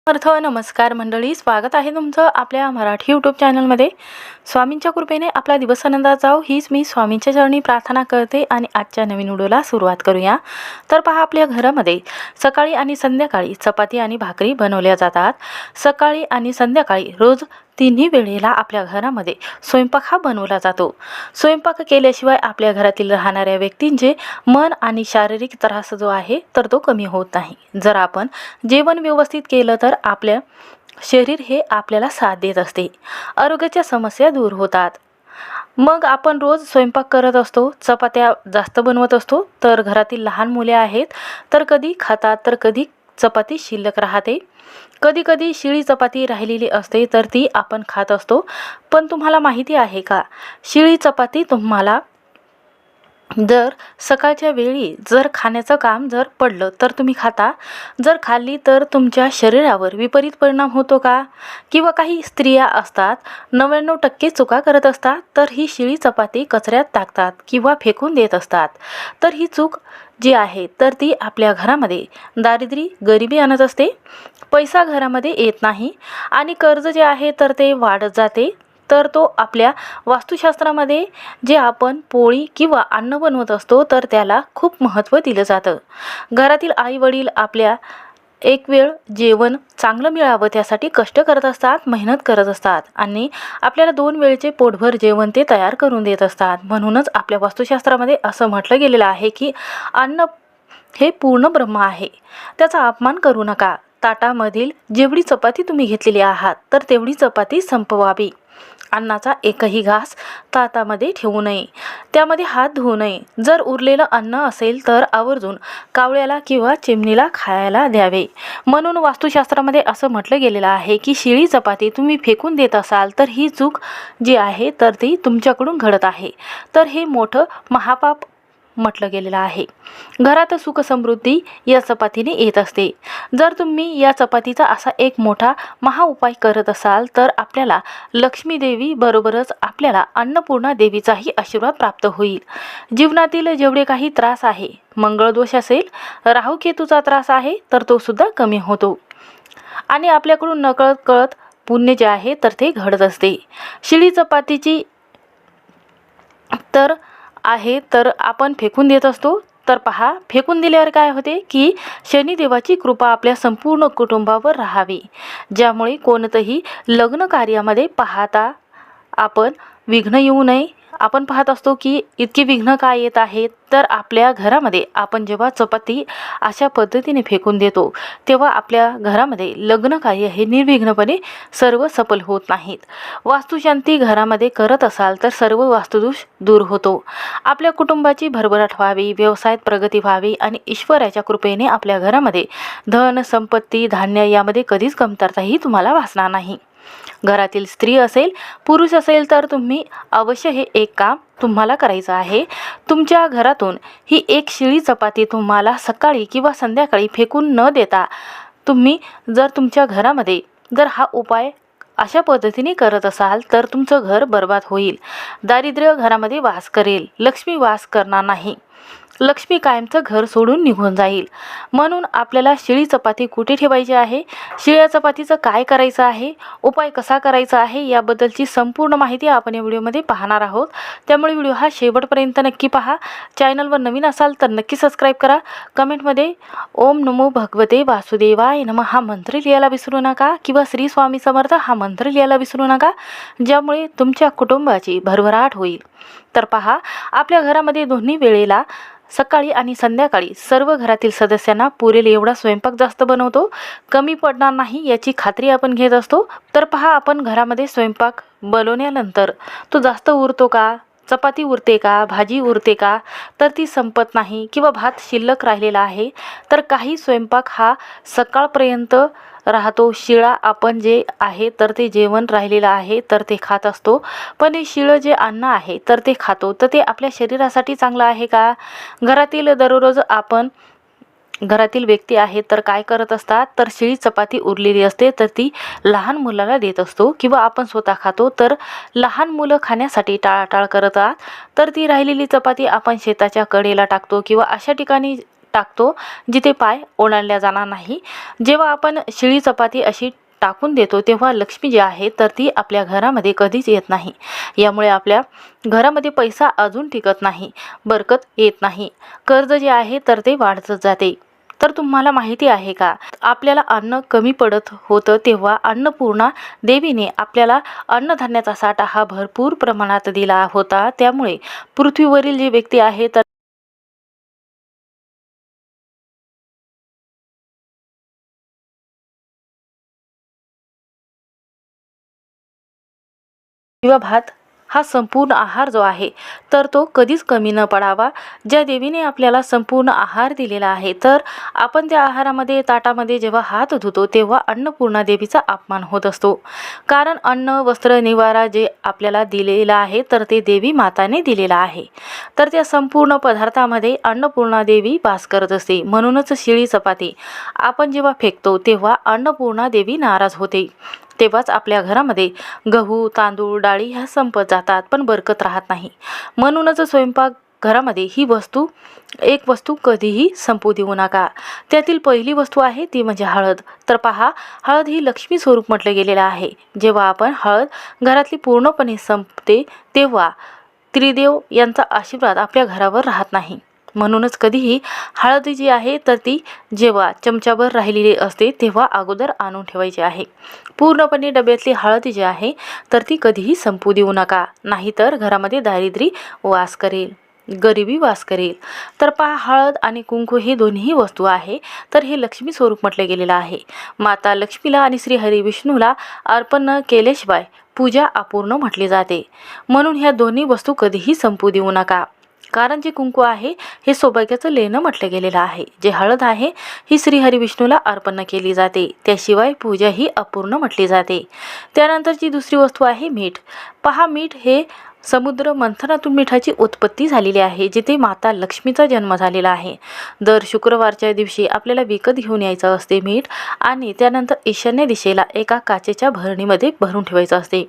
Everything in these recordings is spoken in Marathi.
नमस्कार मंडळी, स्वागत आहे तुमचं आपल्या मराठी यूट्यूब चॅनलमध्ये। स्वामींच्या कृपेने आपला दिवस आनंदात जाओ हीच मी स्वामींच्या चरणी प्रार्थना करते आणि आजच्या नवीन व्हिडिओला सुरुवात करूया। तर पहा, आपल्या घरामध्ये सकाळी आणि संध्याकाळी चपाती आणि भाकरी बनवल्या जातात। सकाळी आणि संध्याकाळी रोज तिन्ही वेळेला आपल्या घरामध्ये स्वयंपाक हा बनवला जातो। स्वयंपाक केल्याशिवाय आपल्या घरातील राहणाऱ्या व्यक्तींचे मन आणि शारीरिक त्रास जो आहे तर तो कमी होत नाही। जर आपण जेवण व्यवस्थित केलं तर आपल्या शरीर हे आपल्याला साथ देत असते, आरोग्याच्या समस्या दूर होतात। मग आपण रोज स्वयंपाक करत असतो, चपात्या जास्त बनवत असतो, तर घरातील लहान मुले आहेत तर कधी खातात तर कधी चपाती शिल्लक राहते, कधी कधी शिळी चपाती राहिलेली असते तर ती आपण खात असतो। पण तुम्हाला माहिती आहे का, शिळी चपाती तुम्हाला जर सकाळच्या वेळी जर खाण्याचं काम जर पडलं तर तुम्ही खाता, जर खाल्ली तर तुमच्या शरीरावर विपरीत परिणाम होतो का? किंवा काही स्त्रिया असतात 99% चुका करत असतात, तर ही शिळी चपाती कचऱ्यात टाकतात किंवा फेकून देत असतात। तर ही चूक जी आहे तर ती आपल्या घरामध्ये दारिद्र्य गरिबी आणत असते, पैसा घरामध्ये येत नाही आणि कर्ज जे आहे तर ते वाढत जाते। तर तो आपल्या वास्तुशास्त्रामध्ये जे आपण पोळी किंवा अन्न बनवत असतो तर त्याला खूप महत्त्व दिलं जातं। घरातील आई वडील आपल्या एक वेळ जेवण चांगलं मिळावं त्यासाठी कष्ट करत असतात, मेहनत करत असतात आणि आपल्याला 2 वेळचे पोटभर जेवण ते तयार करून देत असतात। म्हणूनच आपल्या वास्तुशास्त्रामध्ये असं म्हटलं गेलेलं आहे की अन्न हे पूर्ण ब्रह्म आहे, त्याचा अपमान करू नका। ताटामधील जेवढी चपाती तुम्ही घेतलेली आहात तर तेवढी चपाती संपवावी। अन्नाचा एकही घास ताटामध्ये ठेवू नये, त्यामध्ये हात धुवू नये। जर उरलेलं अन्न असेल तर आवर्जून कावळ्याला किंवा चिमणीला खायला द्यावे। म्हणून वास्तुशास्त्रामध्ये असं म्हटलं गेलेलं आहे की शिळी चपाती तुम्ही फेकून देत असाल तर ही चूक जी आहे तर ती तुमच्याकडून घडत आहे, तर हे मोठं महापाप म्हटलं गेलेलं आहे। घरात सुख समृद्धी या चपातीने येत असते। जर तुम्ही या चपातीचा असा एक मोठा महाउपाय करत असाल तर आपल्याला लक्ष्मी देवी बरोबरच आपल्याला अन्नपूर्णा देवीचाही आशीर्वाद प्राप्त होईल। जीवनातील जेवढे काही त्रास आहे, मंगळदोष असेल, राहू केतूचा त्रास आहे तर तो सुद्धा कमी होतो आणि आपल्याकडून नकळत कळत पुण्य जे आहे तर ते घडत असते। शिळी चपातीची तर आहे तर आपण फेकून देत असतो, तर पहा फेकून दिल्यावर काय होते की शनिदेवाची कृपा आपल्या संपूर्ण कुटुंबावर राहावी, ज्यामुळे कोणतंही लग्न कार्यामध्ये पाहता आपण विघ्न येऊ नये। आपण पाहत असतो की इतके विघ्न काय येत आहेत, तर आपल्या घरामध्ये आपण जेव्हा चपाती अशा पद्धतीने फेकून देतो तेव्हा आपल्या घरामध्ये लग्न कार्य हे निर्विघ्नपणे सर्व सफल होत नाहीत। वास्तुशांती घरामध्ये करत असाल तर सर्व वास्तुदोष दूर होतो, आपल्या कुटुंबाची भरभराट व्हावी, व्यवसायात प्रगती व्हावी आणि ईश्वराच्या कृपेने आपल्या घरामध्ये धन संपत्ती धान्य यामध्ये कधीच कमतरताही तुम्हाला भासणार नाही। घरातील स्त्री असेल पुरुष असेल तर तुम्ही अवश्य हे एक काम तुम्हाला करायचं आहे। तुमच्या घरातून ही एक शिळी चपाती तुम्हाला सकाळी किंवा संध्याकाळी फेकून न देता तुम्ही जर तुमच्या घरामध्ये जर हा उपाय अशा पद्धतीने करत असाल तर तुमचं घर बर्बाद होईल, दारिद्र्य घरामध्ये वास करेल, लक्ष्मी वास करणार नाही, लक्ष्मी कायमचं घर सोडून निघून जाईल। म्हणून आपल्याला शिळी चपाती कुठे ठेवायची आहे, शिळ्या चपातीचं काय करायचं आहे, उपाय कसा करायचा आहे याबद्दलची संपूर्ण माहिती आपण या व्हिडिओमध्ये पाहणार आहोत। त्यामुळे व्हिडिओ हा शेवटपर्यंत नक्की पहा। चॅनलवर नवीन असाल तर नक्की सबस्क्राईब करा। कमेंटमध्ये ओम नमो भगवते वासुदेवाय नमः हा मंत्र लिहायला विसरू नका किंवा श्री स्वामी समर्थ हा मंत्र लिहायला विसरू नका, ज्यामुळे तुमच्या कुटुंबाची भरभराट होईल। तर पहा, आपल्या घरामध्ये दोन्ही वेळेला सकाळी आणि संध्याकाळी सर्व घरातील सदस्यांना पुरेल एवढा स्वयंपाक जास्त बनवतो, कमी पडणार नाही याची खात्री आपण घेत असतो। तर पहा, आपण घरामध्ये स्वयंपाक बनवल्यानंतर तो जास्त उरतो का, चपाती उरते का, भाजी उरते का, तर ती संपत नाही किंवा भात शिल्लक राहिलेला आहे तर काही स्वयंपाक हा सकाळपर्यंत राहतो, शिळा आपण जे आहे तर ते जेवण राहिलेलं आहे तर ते खात असतो। पण हे शिळं जे अन्न आहे तर ते खातो, तर ते आपल्या शरीरासाठी चांगलं आहे का? घरातील दररोज आपण घरातील व्यक्ती आहेत तर काय करत असतात, तर शिळी चपाती उरलेली असते तर ती लहान मुलाला देत असतो किंवा आपण स्वतः खातो, तर लहान मुलं खाण्यासाठी टाळाटाळ करतात, तर ती राहिलेली चपाती आपण शेताच्या कडेला टाकतो किंवा अशा ठिकाणी टाकतो जिथे पाय ओलांडला जाणार नाही। जेव्हा आपण शिळी चपाती अशी टाकून देतो तेव्हा लक्ष्मी जी आहे तर ती आपल्या घरामध्ये कधीच येत नाही। यामुळे आपल्या घरामध्ये पैसा अजून टिकत नाही, बरकत येत नाही, कर्ज जे आहे तर ते वाढत जाते। तर तुम्हाला माहिती आहे का, आपल्याला अन्न कमी पडत होतं तेव्हा अन्नपूर्णा देवीने आपल्याला अन्नधान्याचा साठा हा भरपूर प्रमाणात दिला होता। त्यामुळे पृथ्वीवरील जे व्यक्ती आहे तर किंवा भात हा संपूर्ण आहार जो आहे तर तो कधीच कमी न पडावा। ज्या देवीने आपल्याला संपूर्ण आहार दिलेला आहे तर आपण त्या आहारामध्ये ताटामध्ये जेव्हा हात धुतो तेव्हा अन्नपूर्णा देवीचा अपमान होत असतो। कारण अन्न वस्त्र निवारा जे आपल्याला दिलेला आहे तर ते देवी माताने दिलेला आहे। तर त्या संपूर्ण पदार्थामध्ये अन्नपूर्णा देवी वास करत असते। म्हणूनच शिळी चपाती आपण जेव्हा फेकतो तेव्हा अन्नपूर्णा देवी नाराज होते। तेव्हाच आपल्या घरामध्ये गहू तांदूळ डाळी ह्या संपत जातात पण बरकत राहत नाही। म्हणूनच स्वयंपाक घरामध्ये ही एक वस्तू कधीही संपू देऊ नका। त्यातील पहिली वस्तू आहे ती म्हणजे हळद। तर पहा, हळद ही लक्ष्मी स्वरूप म्हटले गेलेले आहे। जेव्हा आपण हळद घरातली पूर्णपणे संपते तेव्हा त्रिदेव यांचा आशीर्वाद आपल्या घरावर राहत नाही। म्हणूनच कधीही हळद जी आहे तर ती जेव्हा चमचाभर राहिलेली असते तेव्हा अगोदर आणून ठेवायची आहे। पूर्णपणे डब्यातली हळद जी आहे तर ती कधीही संपू देऊ नका, नाहीतर घरामध्ये दारिद्र्य वास करेल, गरिबी वास करेल। तर पहा, हळद आणि कुंकू हे दोन्ही वस्तू आहे तर हे लक्ष्मी स्वरूप म्हटले गेलेलं आहे। माता लक्ष्मीला आणि श्री हरी विष्णूला अर्पण न केल्याशिवाय पूजा अपूर्ण म्हटली जाते। म्हणून ह्या दोन्ही वस्तू कधीही संपू देऊ नका। कारण जे कुंकू आहे हे सौभाग्याचं लेणं म्हटलं गेलेलं आहे। जे हळद आहे ही श्री हरी विष्णूला अर्पण केली जाते, त्याशिवाय पूजा ही अपूर्ण म्हटली जाते। त्यानंतरची दुसरी वस्तू आहे मीठ। पहा, मीठ हे समुद्र मंथनातून मिठाची उत्पत्ती झालेली आहे, जिथे माता लक्ष्मीचा जन्म झालेला आहे। दर शुक्रवारच्या दिवशी आपल्याला विकत घेऊन यायचं असते मीठ आणि त्यानंतर ईशान्य दिशेला एका काचेच्या भरणीमध्ये भरून ठेवायचं असते।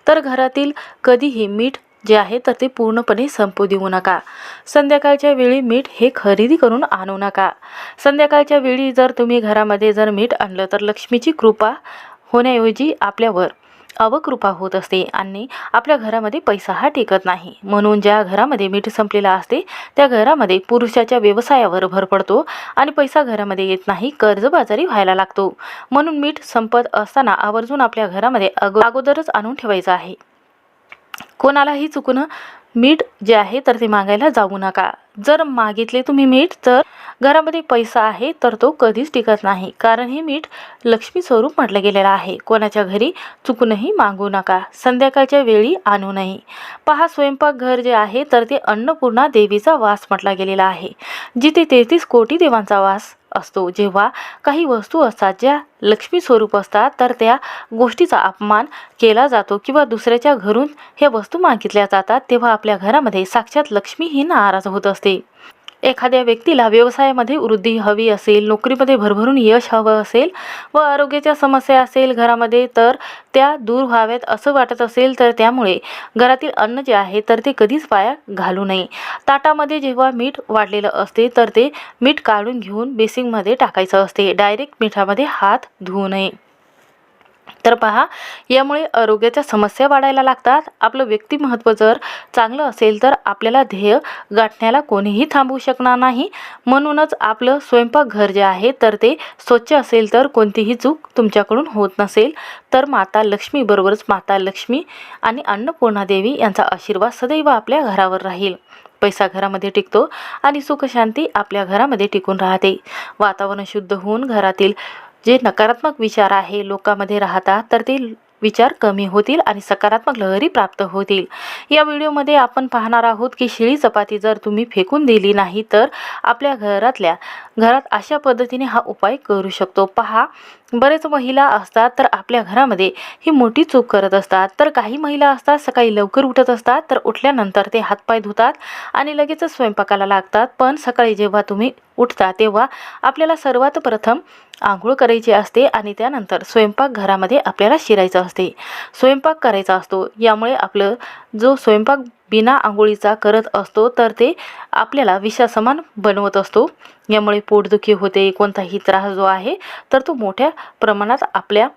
तर घरातील कधीही मीठ जे आहे तर ते पूर्णपणे संपू देऊ नका। संध्याकाळच्या वेळी मीठ हे खरेदी करून आणू नका। संध्याकाळच्या वेळी जर तुम्ही घरामध्ये जर मीठ आणलं तर लक्ष्मीची कृपा होण्याऐवजी आपल्यावर अवकृपा होत असते आणि आपल्या घरामध्ये पैसा हा टिकत नाही। म्हणून ज्या घरामध्ये मीठ संपलेला असते त्या घरामध्ये पुरुषाच्या व्यवसायावर भर पडतो आणि पैसा घरामध्ये येत नाही, कर्जबाजारी व्हायला लागतो। म्हणून मीठ संपत असताना आवर्जून आपल्या घरामध्ये अगोदरच आणून ठेवायचं आहे। कोणालाही चुकून मीठ जे आहे तर ते मागायला जाऊ नका। जर मागितले तुम्ही मीठ तर घरामध्ये पैसा आहे तर तो कधीच टिकत नाही, कारण हे मीठ लक्ष्मी स्वरूप म्हटलं गेलेलं आहे। कोणाच्या घरी चुकूनही मागू नका, संध्याकाळच्या वेळी आणू नये। पहा, स्वयंपाकघर जे आहे तर ते अन्नपूर्णा देवीचा वास म्हटला गेलेला आहे, जिथे 33 कोटी देवांचा वास असतो। जेव्हा काही वस्तू असतात ज्या लक्ष्मी स्वरूप असतात तर त्या गोष्टीचा अपमान केला जातो किंवा दुसऱ्याच्या घरून ह्या वस्तू मागितल्या जातात तेव्हा आपल्या घरामध्ये साक्षात लक्ष्मी ही नाराज होत असते। एखाद्या व्यक्तीला व्यवसायामध्ये वृद्धी हवी असेल, नोकरीमध्ये भरभरून यश हवं असेल व आरोग्याच्या समस्या असेल घरामध्ये तर त्या दूर व्हाव्यात असं वाटत असेल तर त्यामुळे घरातील अन्न जे आहे तर ते कधीच वाया घालू नये। ताटामध्ये जेव्हा मीठ वाढलेलं असते तर ते मीठ काढून घेऊन बेसिंगमध्ये टाकायचं असते, डायरेक्ट मिठामध्ये हात धुवू नये। तर पहा, यामुळे आरोग्याच्या समस्या वाढायला लागतात। आपलं व्यक्तिमत्व जर चांगलं असेल तर आपल्याला ध्येय गाठण्याला कोणीही थांबवू शकणार नाही। म्हणूनच आपलं स्वयंपाकघर जे आहे तर ते स्वच्छ असेल तर कोणतीही चूक तुमच्याकडून होत नसेल तर माता लक्ष्मी बरोबरच माता लक्ष्मी आणि अन्नपूर्णा देवी यांचा आशीर्वाद सदैव आपल्या घरावर राहील। पैसा घरामध्ये टिकतो आणि सुख शांती आपल्या घरामध्ये टिकून राहते। वातावरण शुद्ध होऊन घरातील जे नकारात्मक विचार आहे लोकांमध्ये राहतात तर ते विचार कमी होतील आणि सकारात्मक लहरी प्राप्त होतील। या व्हिडिओमध्ये आपण पाहणार आहोत की शिळी चपाती जर तुम्ही फेकून दिली नाही तर आपल्या घरात अशा पद्धतीने हा उपाय करू शकतो। पहा, बरेच महिला असतात तर आपल्या घरामध्ये ही मोठी चूक करत असतात। तर काही महिला असतात सकाळी लवकर उठत असतात तर उठल्यानंतर ते हातपाय धुतात आणि लगेच स्वयंपाकाला लागतात। पण सकाळी जेव्हा तुम्ही उठता तेव्हा आपल्याला सर्वात प्रथम आंघोळ करायची असते आणि त्यानंतर स्वयंपाकघरामध्ये आपल्याला शिरायचं असते, स्वयंपाक करायचा असतो। यामुळे आपलं जो स्वयंपाक बिना आंघोळीचा करत असतो तर ते आपल्याला विषासमान बनवत असतो. यामुळे पोटदुखी होते, कोणताही त्रास जो आहे तर तो मोठ्या प्रमाणात आपल्या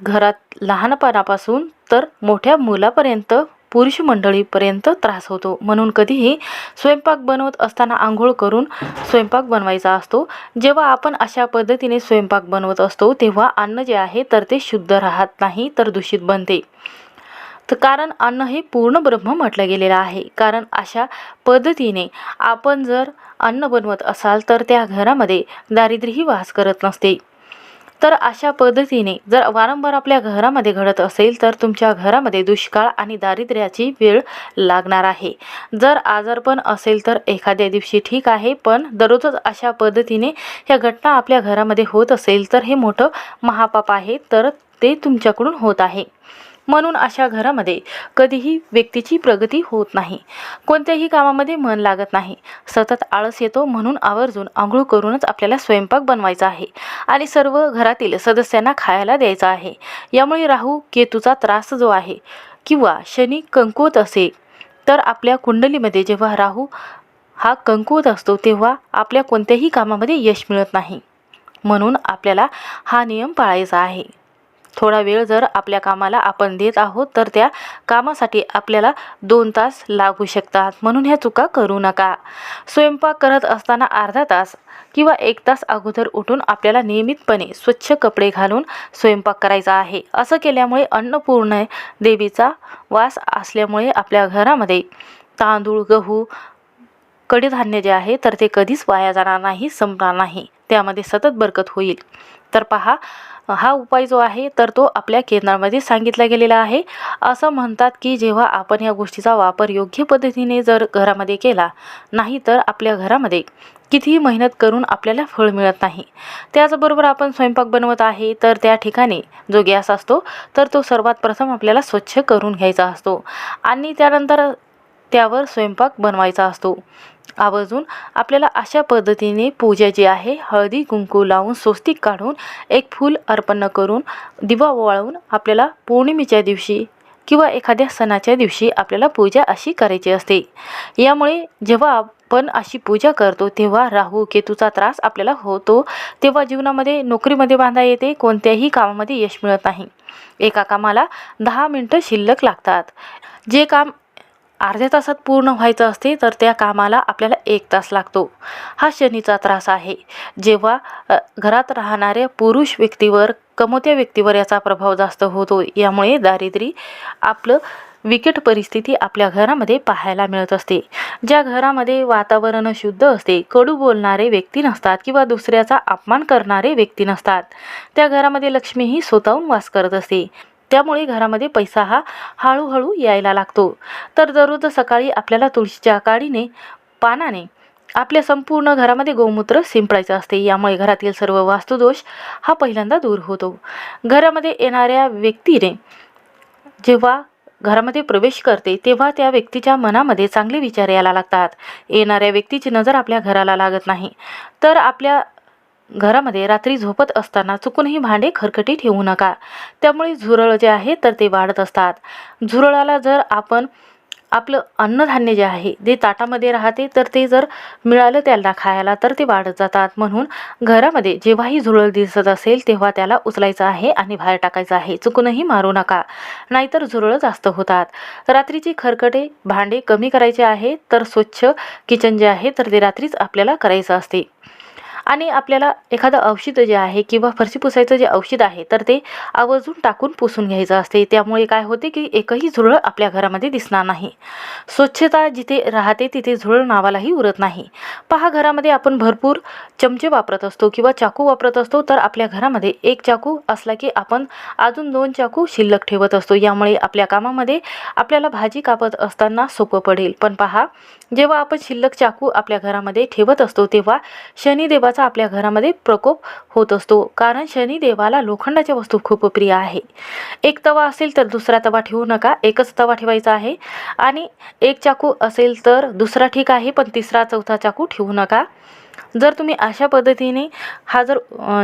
घरात लहानपणापासून तर मोठ्या मुलापर्यंत पुरुष मंडळीपर्यंत त्रास होतो. म्हणून कधीही स्वयंपाक बनवत असताना आंघोळ करून स्वयंपाक बनवायचा असतो. जेव्हा आपण अशा पद्धतीने स्वयंपाक बनवत असतो तेव्हा अन्न जे आहे तर ते शुद्ध राहत नाही तर दूषित बनते. तर कारण अन्न हे पूर्ण ब्रह्म म्हटलं गेलेलं आहे. कारण अशा पद्धतीने आपण जर अन्न बनवत असाल तर त्या घरामध्ये दारिद्र्यही वास करत नसते. तर अशा पद्धतीने जर वारंवार आपल्या घरामध्ये घडत असेल तर तुमच्या घरामध्ये दुष्काळ आणि दारिद्र्याची वेळ लागणार आहे. जर आजारपण असेल तर एखाद्या दिवशी ठीक आहे, पण दररोजच अशा पद्धतीने ह्या घटना आपल्या घरामध्ये होत असेल तर हे मोठं महापाप आहे, तर ते तुमच्याकडून होत आहे. म्हणून अशा घरामध्ये कधीही व्यक्तीची प्रगती होत नाही, कोणत्याही कामामध्ये मन लागत नाही, सतत आळस येतो. म्हणून आवर्जून आंघोळ करूनच आपल्याला स्वयंपाक बनवायचा आहे आणि सर्व घरातील सदस्यांना खायला द्यायचा आहे. यामुळे राहू केतूचा त्रास जो आहे किंवा शनी कमकुवत असेल तर आपल्या कुंडलीमध्ये जेव्हा राहू हा कमकुवत असतो तेव्हा आपल्या कोणत्याही कामामध्ये यश मिळत नाही. म्हणून आपल्याला हा नियम पाळायचा आहे. थोडा वेळ जर आपल्या कामाला आपण देत आहोत तर त्या कामासाठी आपल्याला 2 तास लागू शकतात. म्हणून ह्या चुका करू नका. स्वयंपाक करत असताना अर्धा तास किंवा 1 तास अगोदर उठून आपल्याला नियमितपणे स्वच्छ कपडे घालून स्वयंपाक करायचा आहे. असं केल्यामुळे अन्नपूर्ण देवीचा वास असल्यामुळे आपल्या घरामध्ये तांदूळ, गहू, कडधान्य जे आहे तर ते कधीच वाया जाणार नाही, संपणार नाही, त्यामध्ये सतत बरकत होईल. तर पहा, हा उपाय जो आहे तर तो आपल्या केंद्रामध्ये सांगितला गेलेला आहे. असं म्हणतात की जेव्हा आपण या गोष्टीचा वापर योग्य पद्धतीने जर घरामध्ये केला नाही तर आपल्या घरामध्ये कितीही मेहनत करून आपल्याला फळ मिळत नाही. त्याचबरोबर आपण स्वयंपाक बनवत आहे तर त्या ठिकाणी जो गॅस असतो तर तो सर्वात प्रथम आपल्याला स्वच्छ करून घ्यायचा असतो आणि त्यानंतर त्यावर स्वयंपाक बनवायचा असतो. आवर्जून आपल्याला अशा पद्धतीने पूजा जी आहे हळदी कुंकू लावून स्वस्तिक काढून एक फूल अर्पण करून दिवा ओवाळून आपल्याला पौर्णिमेच्या दिवशी किंवा एखाद्या सणाच्या दिवशी आपल्याला पूजा अशी करायची असते. यामुळे जेव्हा आपण अशी पूजा करतो तेव्हा राहू केतूचा त्रास आपल्याला होतो, तेव्हा जीवनामध्ये नोकरीमध्ये बाधा येते, कोणत्याही कामामध्ये यश मिळत नाही. एका कामाला 10 मिनिटं शिल्लक लागतात. जे काम अर्ध्या तासात पूर्ण व्हायचं असते तर त्या कामाला आपल्याला 1 तास लागतो. हा शनीचा त्रास आहे. जेव्हा घरात राहणाऱ्या पुरुष व्यक्तीवर, कमवत्या व्यक्तीवर याचा प्रभाव जास्त होतो. यामुळे दारिद्र्य आपलं विकट परिस्थिती आपल्या घरामध्ये पाहायला मिळत असते. ज्या घरामध्ये वातावरण शुद्ध असते, कडू बोलणारे व्यक्ती नसतात किंवा दुसऱ्याचा अपमान करणारे व्यक्ती नसतात, त्या घरामध्ये लक्ष्मी ही स्वतःहून वास करत असते. त्यामुळे घरामध्ये पैसा हा हळूहळू यायला लागतो. तर दररोज सकाळी आपल्याला तुळशीच्या काडीने, पानाने आपल्या संपूर्ण घरामध्ये गोमूत्र शिंपडायचं असते. यामुळे घरातील सर्व वास्तुदोष हा पहिल्यांदा दूर होतो. घरामध्ये येणाऱ्या व्यक्तीने जेव्हा घरामध्ये प्रवेश करते तेव्हा त्या व्यक्तीच्या मनामध्ये चांगले विचार यायला लागतात. येणाऱ्या व्यक्तीची नजर आपल्या घराला लागत नाही. तर आपल्या घरामध्ये रात्री झोपत असताना चुकूनही भांडे खरकटी ठेवू नका. त्यामुळे झुरळ जे आहे तर ते वाढत असतात. झुरळाला जर आपण आपलं अन्नधान्य जे आहे जे ताटामध्ये राहते तर ते जर मिळालं त्यांना खायला तर ते वाढत जातात. म्हणून घरामध्ये जेव्हाही झुरळ दिसत असेल तेव्हा त्याला उचलायचं आहे आणि बाहेर टाकायचं आहे. चुकूनही मारू नका, नाहीतर झुरळ जास्त होतात. रात्रीची खरकटे भांडे कमी करायचे आहे तर स्वच्छ किचन जे आहे तर ते रात्रीच आपल्याला करायचं असते. आणि आपल्याला एखादं औषध जे आहे किंवा फरशी पुसायचं जे औषध आहे तर ते आवर्जून टाकून पुसून घ्यायचं असते. त्यामुळे काय होते की एकही झुरळ आपल्या घरामध्ये दिसणार नाही. स्वच्छता जिथे राहते तिथे झुरळ नावालाही उरत नाही. पहा, घरामध्ये आपण भरपूर चमचे वापरत असतो किंवा चाकू वापरत असतो, तर आपल्या घरामध्ये 1 चाकू असला की आपण अजून 2 चाकू शिल्लक ठेवत असतो. यामुळे आपल्या कामामध्ये आपल्याला भाजी कापत असताना सोपं पडेल. पण पहा, जेव्हा आपण शिल्लक चाकू आपल्या घरामध्ये ठेवत असतो तेव्हा शनिदेवाचा आपल्या घरामध्ये प्रकोप होत असतो. कारण शनिदेवाला लोखंडाच्या वस्तू खूप प्रिय आहे. 1 तवा असेल तर दुसरा तवा ठेवू नका, 1च तवा ठेवायचा आहे. आणि 1 चाकू असेल तर दुसरा ठीक आहे, पण 3रा 4था चाकू ठेवू नका. जर तुम्ही अशा पद्धतीने हा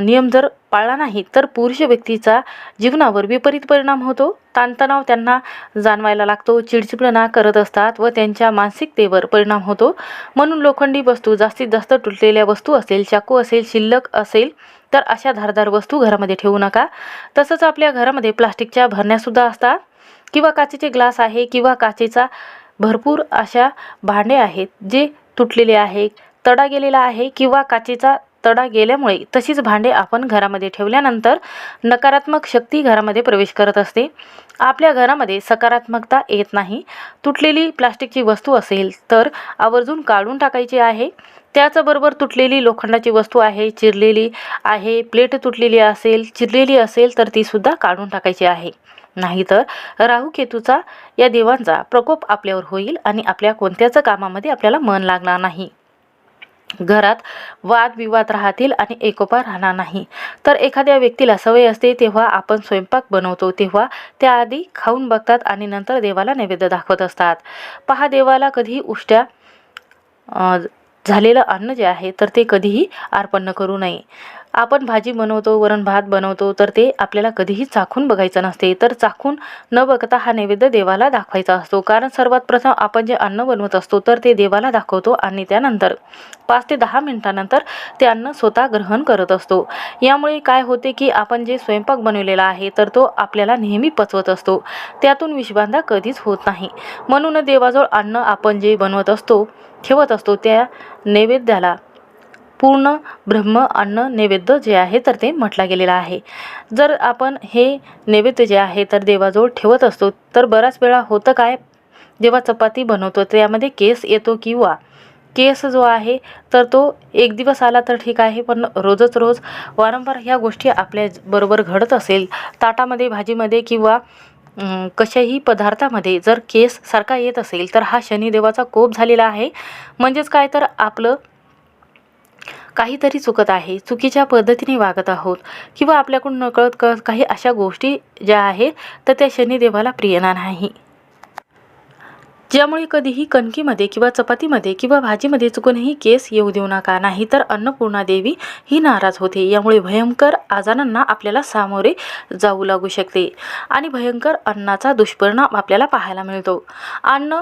नियम जर पाळला नाही तर पुरुष व्यक्तीचा जीवनावर विपरीत परिणाम होतो. ताणतणाव त्यांना जाणवायला लागतो, चिडचिडपणा करत असतात व त्यांच्या मानसिकतेवर परिणाम होतो. म्हणून लोखंडी वस्तू, जास्तीत जास्त तुटलेल्या वस्तू असेल, चाकू असेल, शिल्लक असेल तर अशा धारदार वस्तू घरामध्ये ठेवू नका. तसंच आपल्या घरामध्ये प्लास्टिकच्या भरण्यासुद्धा असतात किंवा काचेचे ग्लास आहे किंवा काचेचा भरपूर अशा भांडे आहेत जे तुटलेले आहे, तडा गेलेला आहे किंवा काचेचा तडा गेल्यामुळे तशीच भांडे आपण घरामध्ये ठेवल्यानंतर नकारात्मक शक्ती घरामध्ये प्रवेश करत असते. आपल्या घरामध्ये सकारात्मकता येत नाही. तुटलेली प्लास्टिकची वस्तू असेल तर आवर्जून काढून टाकायची आहे. त्याचबरोबर तुटलेली लोखंडाची वस्तू आहे, चिरलेली आहे, प्लेट तुटलेली असेल, चिरलेली असेल तर तीसुद्धा काढून टाकायची आहे. नाहीतर राहू केतूचा या देवांचा प्रकोप आपल्यावर होईल आणि आपल्या कोणत्याच कामामध्ये आपल्याला मन लागणार नाही. घरात वादविवाद राहतील आणि एकोपा राहणार नाही. तर एखाद्या व्यक्तीला सवय असते तेव्हा आपण स्वयंपाक बनवतो तेव्हा त्याआधी खाऊन बघतात आणि नंतर देवाला नैवेद्य दाखवत असतात. पहा, देवाला कधीही उष्ट्या झालेलं अन्न जे आहे तर ते कधीही अर्पण करू नये. आपण भाजी बनवतो, वरण भात बनवतो तर ते आपल्याला कधीही चाखून बघायचं नसते. तर चाखून न बघता हा नैवेद्य देवाला दाखवायचा असतो. कारण सर्वात प्रथम आपण जे अन्न बनवत असतो तर ते देवाला दाखवतो आणि त्यानंतर 5 ते 10 मिनिटानंतर ते अन्न स्वतः ग्रहण करत असतो. यामुळे काय होते की आपण जे स्वयंपाक बनवलेला आहे तर तो आपल्याला नेहमी पचवत असतो, त्यातून विषबाधा कधीच होत नाही. म्हणून देवाजवळ अन्न आपण जे बनवत असतो, ठेवत असतो त्या नैवेद्याला पूर्ण ब्रह्म अन्न नैवेद्य जे आहे तर ते म्हटला गेलेला आहे. जर आपण हे नैवेद्य जे आहे तर देवाजवळ ठेवत असतो तर बराच वेळा होतं काय, जेव्हा चपाती बनवतो त्यामध्ये केस येतो किंवा केस जो आहे तर तो एक दिवस आला तर ठीक आहे, पण रोजच रोज वारंवार ह्या गोष्टी आपल्या बरोबर घडत असेल, ताटामध्ये, भाजीमध्ये किंवा कशाही पदार्थामध्ये जर केस सारखा येत असेल तर हा शनिदेवाचा कोप झालेला आहे. म्हणजेच काय, तर आपलं काहीतरी चुकत आहे, चुकीच्या पद्धतीने वागत आहोत किंवा आपल्याकडून नकळत काही अशा गोष्टी ज्या आहेत तर त्या शनिदेवाला प्रिय नाही. ज्यामुळे कधीही कणकीमध्ये किंवा चपातीमध्ये किंवा भाजीमध्ये चुकूनही केस येऊ देऊ नका, नाहीतर अन्नपूर्णा देवी ही नाराज होते. यामुळे भयंकर आजारांना आपल्याला सामोरे जाऊ लागू शकते आणि भयंकर अन्नाचा दुष्परिणाम आपल्याला पाहायला मिळतो. अन्न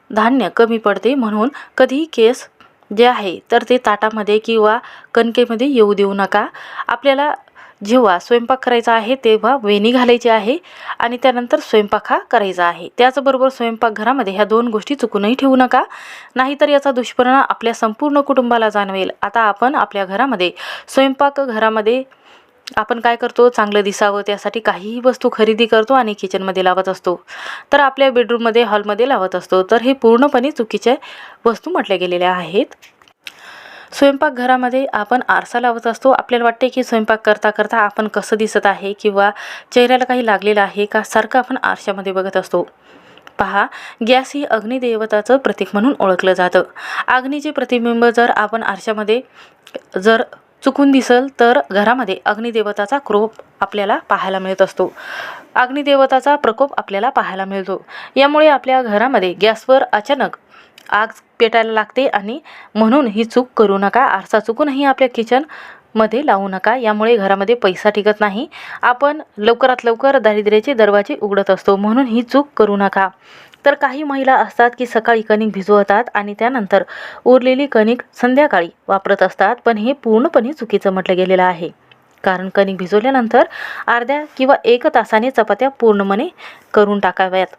धान्य कमी पडते, म्हणून कधीही केस जे आहे तर ते ताटामध्ये किंवा कणकेमध्ये येऊ देऊ नका. आपल्याला जेव्हा स्वयंपाक करायचा आहे तेव्हा वेणी घालायची आहे आणि त्यानंतर स्वयंपाक हा करायचा आहे. त्याचबरोबर स्वयंपाकघरामध्ये ह्या 2 गोष्टी चुकूनही ठेवू नका, नाहीतर याचा दुष्परिणाम आपल्या संपूर्ण कुटुंबाला जाणवेल. आता आपण आपल्या घरामध्ये स्वयंपाकघरामध्ये आपण काय करतो, चांगलं दिसावं त्यासाठी काहीही वस्तू खरेदी करतो आणि किचनमध्ये लावत असतो, तर आपल्या बेडरूममध्ये, हॉलमध्ये लावत असतो. तर हे पूर्णपणे चुकीच्या वस्तू म्हटल्या गेलेल्या आहेत. स्वयंपाकघरामध्ये आपण आरसा लावत असतो. आपल्याला वाटते की स्वयंपाक करता करता आपण कसं दिसत आहे किंवा चेहऱ्याला काही लागलेलं आहे का, सारखं आपण आरशामध्ये बघत असतो. पहा, गॅस ही अग्निदेवताचं प्रतीक म्हणून ओळखलं जातं. अग्नीचे प्रतिबिंब जर आपण आरशामध्ये जर चुकून दिसल तर घरामध्ये अग्निदेवताचा क्रोध आपल्याला पाहायला मिळत असतो, अग्निदेवताचा प्रकोप आपल्याला पाहायला मिळतो. यामुळे आपल्या घरामध्ये गॅसवर अचानक आग पेटायला लागते आणि म्हणून ही चूक करू नका. आरसा चुकूनही आपल्या किचनमध्ये लावू नका, यामुळे घरामध्ये पैसा टिकत नाही. आपण लवकरात लवकर दारिद्र्याचे दरवाजे उघडत असतो, म्हणून ही चूक करू नका. तर काही महिला असतात की सकाळी कणिक भिजवतात आणि त्यानंतर उरलेली कणिक संध्याकाळी वापरत असतात, पण हे पूर्णपणे चुकीचं म्हटलं गेलेलं आहे. कारण कणिक भिजवल्यानंतर अर्ध्या किंवा 1 तासाने चपात्या पूर्णपणे करून टाकाव्यात.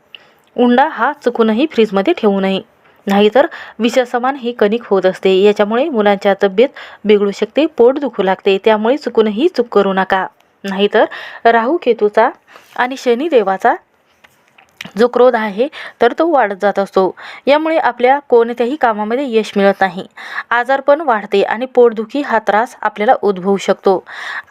उंडा हा चुकूनही फ्रीजमध्ये ठेवू नये, नाहीतर विषसमान ही कणिक होत असते. याच्यामुळे मुलांच्या तब्येत बिघडू शकते, पोट दुखू लागते. त्यामुळे चुकूनही चूक करू नका, नाहीतर राहू केतूचा आणि शनिदेवाचा जो क्रोध आहे तर तो वाढत जात असतो. यामुळे आपल्या कोणत्याही कामामध्ये यश मिळत नाही, आजारपण वाढते आणि पोटदुखी हा त्रास आपल्याला उद्भवू शकतो.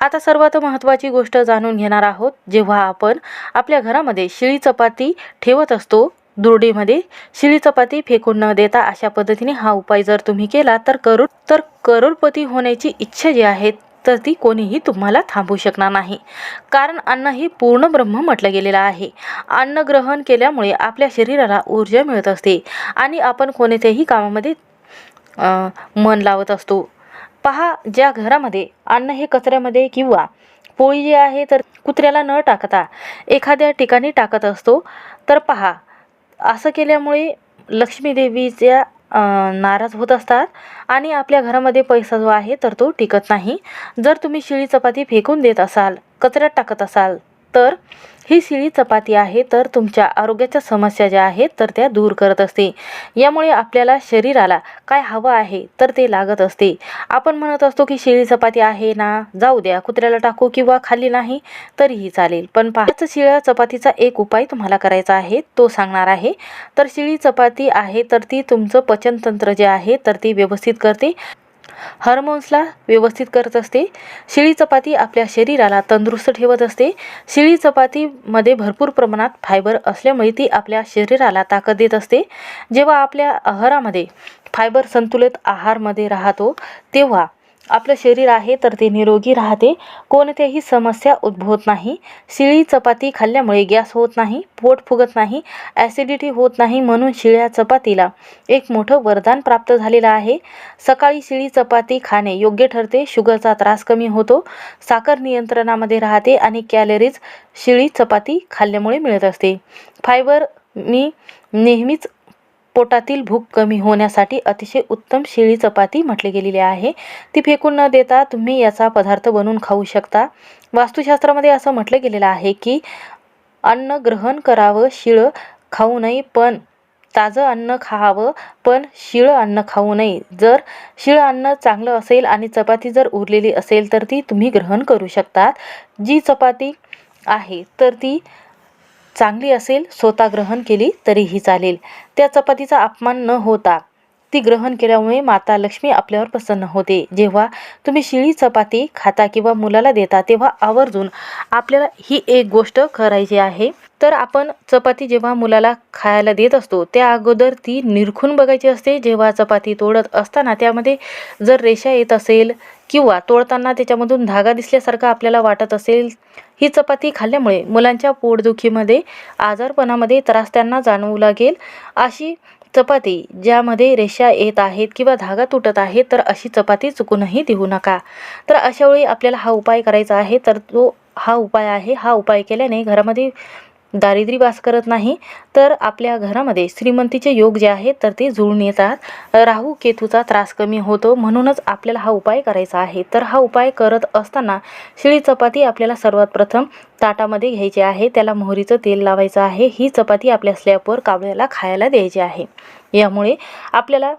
आता सर्वात महत्त्वाची गोष्ट जाणून घेणार आहोत. जेव्हा आपण आपल्या घरामध्ये शिळी चपाती ठेवत असतो, दुर्डीमध्ये शिळी चपाती फेकून न देता अशा पद्धतीने हा उपाय जर तुम्ही केला तर करोडपती होण्याची इच्छा जी आहे तर ती कोणीही तुम्हाला थांबवू शकणार नाही. कारण अन्न ही पूर्ण ब्रह्म म्हटलं गेलेलं आहे. अन्न ग्रहण केल्यामुळे आपल्या शरीराला ऊर्जा मिळत असते आणि आपण कोणत्याही कामामध्ये मन लावत असतो. पहा, ज्या घरामध्ये अन्न हे कचऱ्यामध्ये किंवा पोळी जी आहे तर कुत्र्याला न टाकता एखाद्या ठिकाणी टाकत असतो, तर पहा, असं केल्यामुळे लक्ष्मी देवीच्या नाराज होत असतात आणि आपल्या घरामध्ये पैसा जो आहे तर तो टिकत नाही. जर तुम्ही शिळी चपाती फेकून देत असाल, कचऱ्यात टाकत असाल, तर ही शिळी चपाती आहे तर तुमच्या आरोग्याच्या समस्या ज्या आहेत तर त्या दूर करत असते. यामुळे आपल्याला शरीराला काय हवं आहे तर ते लागत असते. आपण म्हणत असतो की शिळी चपाती आहे ना, जाऊ द्या, कुत्र्याला टाकू किंवा खाल्ली नाही तरीही चालेल. पण पाहाच, शिळ्या चपातीचा एक उपाय तुम्हाला करायचा आहे, तो सांगणार आहे. तर शिळी चपाती आहे तर ती तुमचं पचनतंत्र जे आहे तर ती व्यवस्थित करते, हार्मोन्सला व्यवस्थित करत असते. शिळी चपाती आपल्या शरीराला तंदुरुस्त ठेवत असते. शिळी चपातीमध्ये भरपूर प्रमाणात फायबर असल्यामुळे ती आपल्या शरीराला ताकद देत असते. जेव्हा आपल्या आहारामध्ये फायबर संतुलित आहारमध्ये राहतो तेव्हा आपलं शरीर आहे तर ते निरोगी राहते, कोणत्याही समस्या उद्भवत नाही. शिळी चपाती खाल्ल्यामुळे गॅस होत नाही, पोट फुगत नाही, ॲसिडिटी होत नाही. म्हणून शिळ्या चपातीला एक मोठं वरदान प्राप्त झालेलं आहे. सकाळी शिळी चपाती खाणे योग्य ठरते. शुगरचा त्रास कमी होतो, साखर नियंत्रणामध्ये राहते आणि कॅलरीज शिळी चपाती खाल्ल्यामुळे मिळत असते. फायबर नेहमीच पोटातील भूक कमी होण्यासाठी अतिशय उत्तम शिळी चपाती म्हटली गेलेली आहे. ती फेकून न देता तुम्ही याचा पदार्थ बनवून खाऊ शकता. वास्तुशास्त्रामध्ये असं म्हटलं गेलेलं आहे की अन्न ग्रहण करावं, शिळं खाऊ नये, पण ताजं अन्न खावं, पण शिळं अन्न खाऊ नये. जर शिळं अन्न चांगलं असेल आणि चपाती जर उरलेली असेल तर ती तुम्ही ग्रहण करू शकतात. जी चपाती आहे तर ती चांगली असेल, स्वतः ग्रहण केली तरीही चालेल. त्या चपातीचा अपमान न होता ती ग्रहण केल्यामुळे माता लक्ष्मी आपल्यावर प्रसन्न होते. जेव्हा तुम्ही शिळी चपाती खाता किंवा मुलाला देता तेव्हा आवर्जून आपल्याला ही एक गोष्ट करायची आहे. तर आपण चपाती जेव्हा मुलाला खायला देत असतो त्या अगोदर ती निरखून बघायची असते. जेव्हा चपाती तोडत असताना त्यामध्ये जर रेषा येत असेल किंवा तोडताना त्याच्यामधून धागा दिसल्यासारखा आपल्याला वाटत असेल, ही चपाती खाल्ल्यामुळे मुलांच्या पोटदुखीमध्ये, आजारपणामध्ये त्रास त्यांना जाणवू लागेल. अशी चपाती ज्यामध्ये रेषा येत आहेत किंवा धागा तुटत आहे तर अशी चपाती चुकूनही देऊ नका. तर अशा वेळी आपल्याला हा उपाय करायचा आहे. तर हा उपाय आहे. हा उपाय केल्याने घरामध्ये दारिद्र्य वास करत नाही, तर आपल्या घरामध्ये श्रीमंतीचे योग जे आहेत तर ते जुळून येतात. राहू केतूचा त्रास कमी होतो. म्हणूनच आपल्याला हा उपाय करायचा आहे. तर हा उपाय करत असताना शिळी चपाती आपल्याला सर्वात प्रथम ताटामध्ये घ्यायची आहे. त्याला मोहरीचं तेल लावायचं आहे. ही चपाती आपल्या स्लॅबवर कावळ्याला खायला द्यायची आहे. यामुळे आपल्याला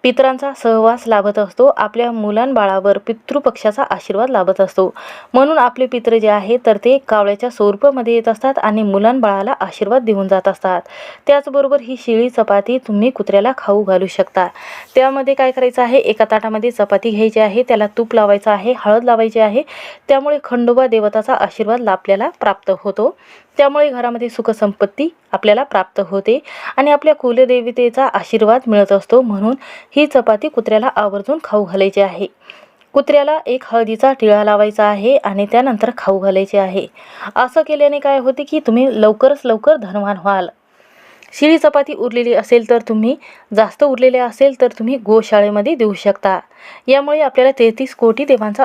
पितरांचा सहवास लाभत असतो. आपल्या मुलांबाळावर पितृपक्षाचा आशीर्वाद लाभत असतो. म्हणून आपले पित्र जे आहे तर ते कावळ्याच्या स्वरूपामध्ये येत असतात आणि मुलांबाळाला आशीर्वाद देऊन जात असतात. त्याचबरोबर ही शिळी चपाती तुम्ही कुत्र्याला खाऊ घालू शकता. त्यामध्ये काय करायचं आहे, एका ताटामध्ये चपाती घ्यायची आहे, त्याला तूप लावायचं आहे, हळद लावायची आहे. त्यामुळे खंडोबा देवताचा आशीर्वाद आपल्याला प्राप्त होतो. त्यामुळे घरामध्ये सुखसंपत्ती आपल्याला प्राप्त होते आणि आपल्या कुलदेवतेचा आशीर्वाद मिळत असतो. म्हणून ही चपाती कुत्र्याला आवर्जून खाऊ घालायची आहे. कुत्र्याला एक हळदीचा टिळा लावायचा आहे आणि त्यानंतर खाऊ घालायचे आहे. असं केल्याने काय होते की तुम्ही लवकरच लवकर धनवान व्हाल. शिळी चपाती उरलेली असेल तर तुम्ही, जास्त उरलेले असेल तर तुम्ही गोशाळेमध्ये देऊ शकता. यामुळे आपल्याला 33 कोटी देवांचा